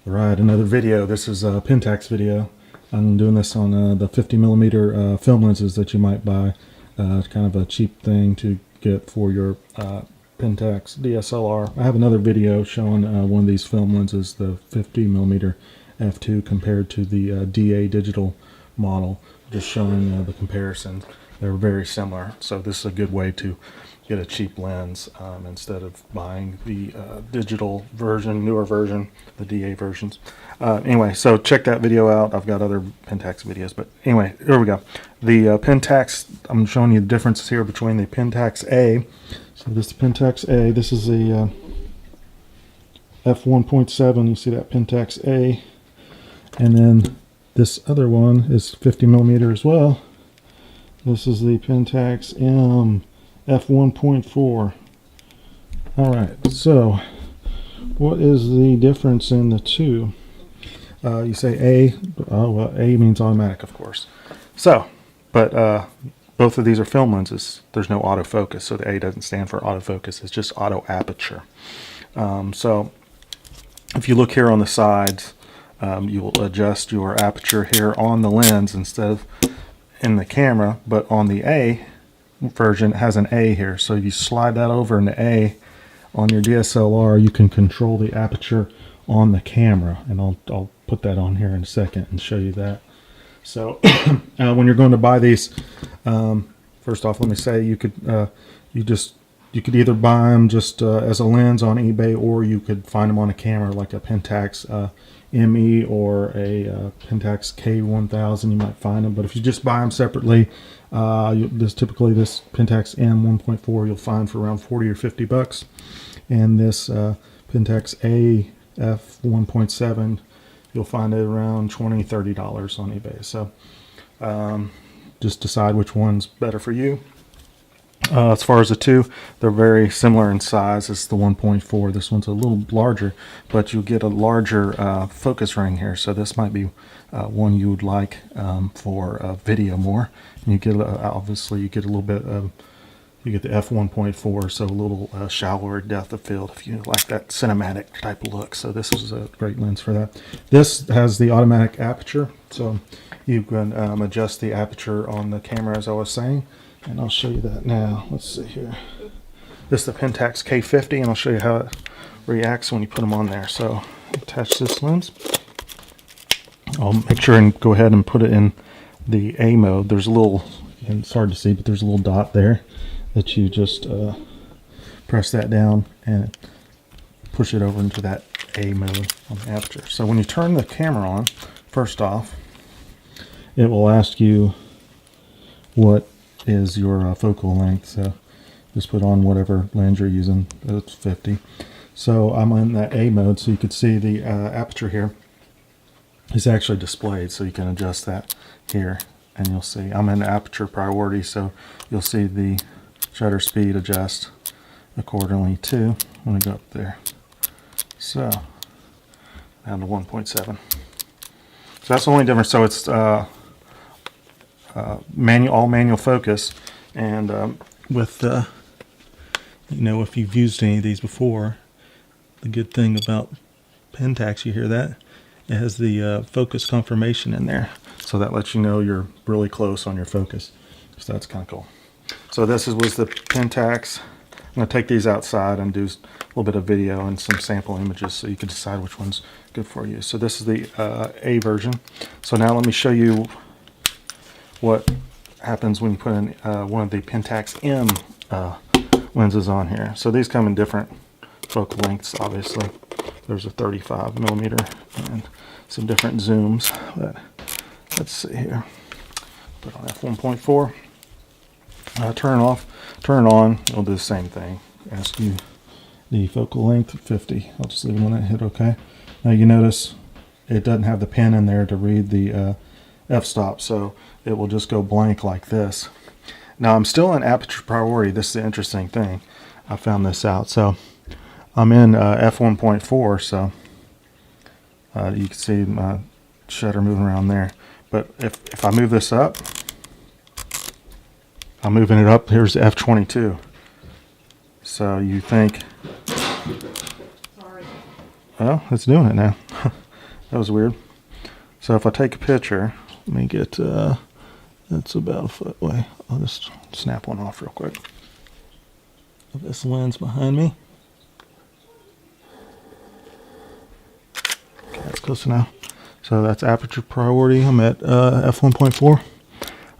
Right, another video. This is a Pentax video. I'm doing this on the 50mm film lenses that you might buy. It's kind of a cheap thing to get for your Pentax DSLR. I have another video showing one of these film lenses, the 50mm f2 compared to the DA digital model, just showing the comparisons. They're very similar, so this is a good way to get a cheap lens instead of buying the digital version, newer version, the DA versions. Anyway, so check that video out. I've got other Pentax videos, but anyway, here we go. The Pentax, I'm showing you the differences here between the Pentax-A. So this is the Pentax-A. This is a f1.7. You see that Pentax-A. And then this other one is 50mm as well. This is the Pentax-M f1.4. Alright, so what is the difference in the two? You say A, well, A means automatic, of course. So, but both of these are film lenses. There's no autofocus, so the A doesn't stand for autofocus. It's just auto aperture. So if you look here on the sides, you will adjust your aperture here on the lens instead of in the camera, but on the A version it has an A here, so if you slide that over in the A on your DSLR, you can control the aperture on the camera, and I'll put that on here in a second and show you that. So when you're going to buy these, first off, let me say you could you could either buy them just as a lens on eBay, or you could find them on a camera like a Pentax ME or a Pentax K1000. You might find them, but if you just buy them separately, typically this Pentax-M 1.4 you'll find for around 40 or 50 bucks, and this Pentax-A f1.7 you'll find it around $20-30 on eBay. So just decide which one's better for you. As far as the two, they're very similar in size as the 1.4. This one's a little larger, but you'll get a larger focus ring here. So this might be one you would like for video more. And you get obviously you get a little bit of, you get the f1.4, so a little shallower depth of field if you like that cinematic type of look. So this is a great lens for that. This has the automatic aperture, so you can adjust the aperture on the camera, as I was saying. And I'll show you that now. Let's see here. This is the Pentax K50, and I'll show you how it reacts when you put them on there. So attach this lens. I'll make sure and go ahead and put it in the A mode. There's a little, and it's hard to see, but there's a little dot there that you just press that down and push it over into that A mode on the aperture. So when you turn the camera on, first off, it will ask you what is your focal length. So just put on whatever lens you're using. It's 50. So I'm in that A mode, so you can see the aperture here is actually displayed, so you can adjust that here, and you'll see I'm in aperture priority, so you'll see the shutter speed adjust accordingly too when I go up there. So down to 1.7. So that's the only difference. So it's all manual focus, and with you know, if you've used any of these before, the good thing about Pentax, you hear that, it has the focus confirmation in there, so that lets you know you're really close on your focus. So that's kind of cool. So this was the Pentax. I'm going to take these outside and do a little bit of video and some sample images so you can decide which one's good for you. So this is the A version. So now let me show you what happens when you put in one of the Pentax-M lenses on here. So these come in different focal lengths, obviously. There's a 35mm and some different zooms. But let's see here. Put on f1.4. Turn it off, turn it on. It'll do the same thing. Ask you the focal length 50. I'll just leave it on that, hit OK. Now you notice it doesn't have the pen in there to read the f-stop, so it will just go blank like this. Now I'm still in aperture priority. This is the interesting thing. I found this out. So I'm in f1.4, so you can see my shutter moving around there. But if I move this up, I'm moving it up. Here's the f22. So you think, sorry. Well, it's doing it now. That was weird. So if I take a picture, let me get, that's about a foot away. I'll just snap one off real quick of this lens behind me. Okay, that's close enough. So that's aperture priority. I'm at f1.4.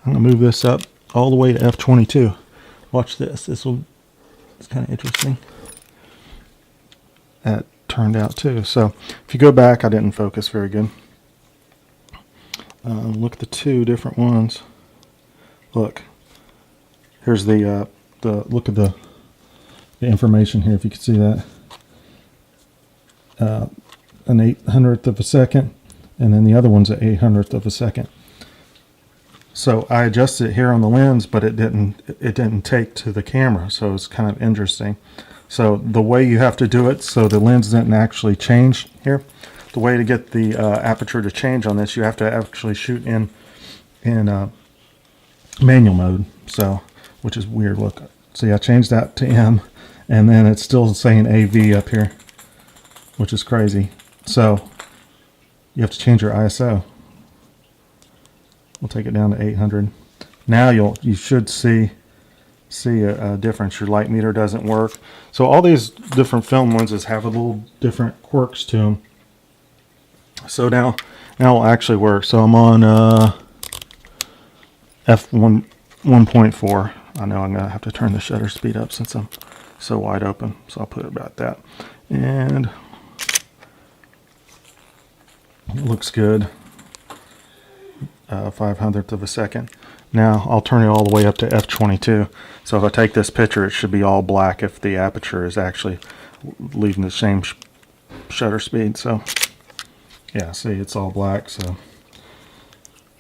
I'm going to move this up all the way to f22. Watch this. It's kind of interesting. That turned out too. So if you go back, I didn't focus very good. Look at the two different ones. Look. Here's the look at the information here, if you can see that. An 800th of a second, and then the other one's an 800th of a second. So I adjusted it here on the lens, but it didn't take to the camera, so it's kind of interesting. So the way you have to do it, so the lens didn't actually change here. The way to get the aperture to change on this, you have to actually shoot in manual mode. So, which is weird. Look, see, I changed that to M, and then it's still saying AV up here, which is crazy. So you have to change your ISO. We'll take it down to 800. Now you should see a difference. Your light meter doesn't work. So all these different film lenses have a little different quirks to them. So now it'll actually work. So I'm on f1.4. I know I'm gonna have to turn the shutter speed up since I'm so wide open. So I'll put it about that. And it looks good. 500th of a second. Now I'll turn it all the way up to f22. So if I take this picture, it should be all black if the aperture is actually leaving the same shutter speed. So yeah, see, it's all black. So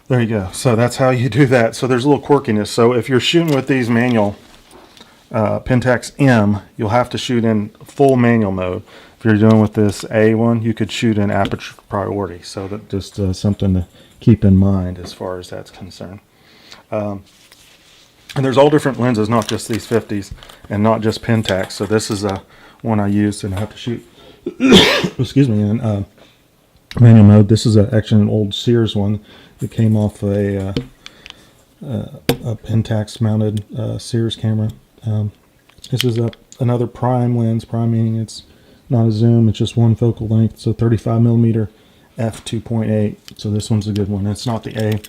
there you go. So that's how you do that. So there's a little quirkiness. So if you're shooting with these manual Pentax-M, you'll have to shoot in full manual mode. If you're doing with this A one, you could shoot in aperture priority. So that just something to keep in mind as far as that's concerned. And there's all different lenses, not just these 50s and not just Pentax. So this is a one I used and I have to shoot excuse me, in manual mode. This is actually an old Sears one that came off a Pentax mounted Sears camera. This is another prime lens. Prime meaning it's not a zoom, it's just one focal length. So 35mm f2.8. So this one's a good one. It's not the A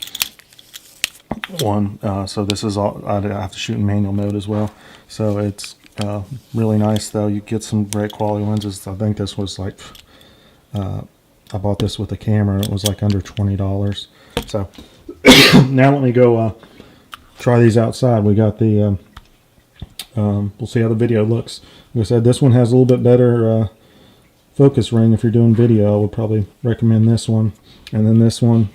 one. So this is all I have to shoot in manual mode as well. So it's really nice though. You get some great quality lenses. I think this was like I bought this with a camera. It was like under $20. So now let me go try these outside. We got the we'll see how the video looks. Like I said, this one has a little bit better focus ring. If you're doing video, I would probably recommend this one. And then this one,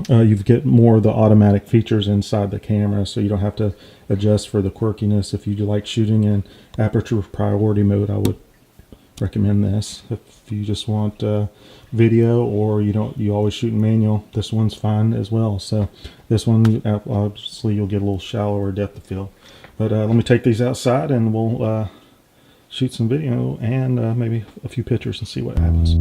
you get more of the automatic features inside the camera, so you don't have to adjust for the quirkiness. If you like shooting in aperture priority mode, I would recommend this. If you just want video, or you always shoot in manual, this one's fine as well. So this one, obviously, you'll get a little shallower depth of field. But let me take these outside and we'll shoot some video and maybe a few pictures and see what happens.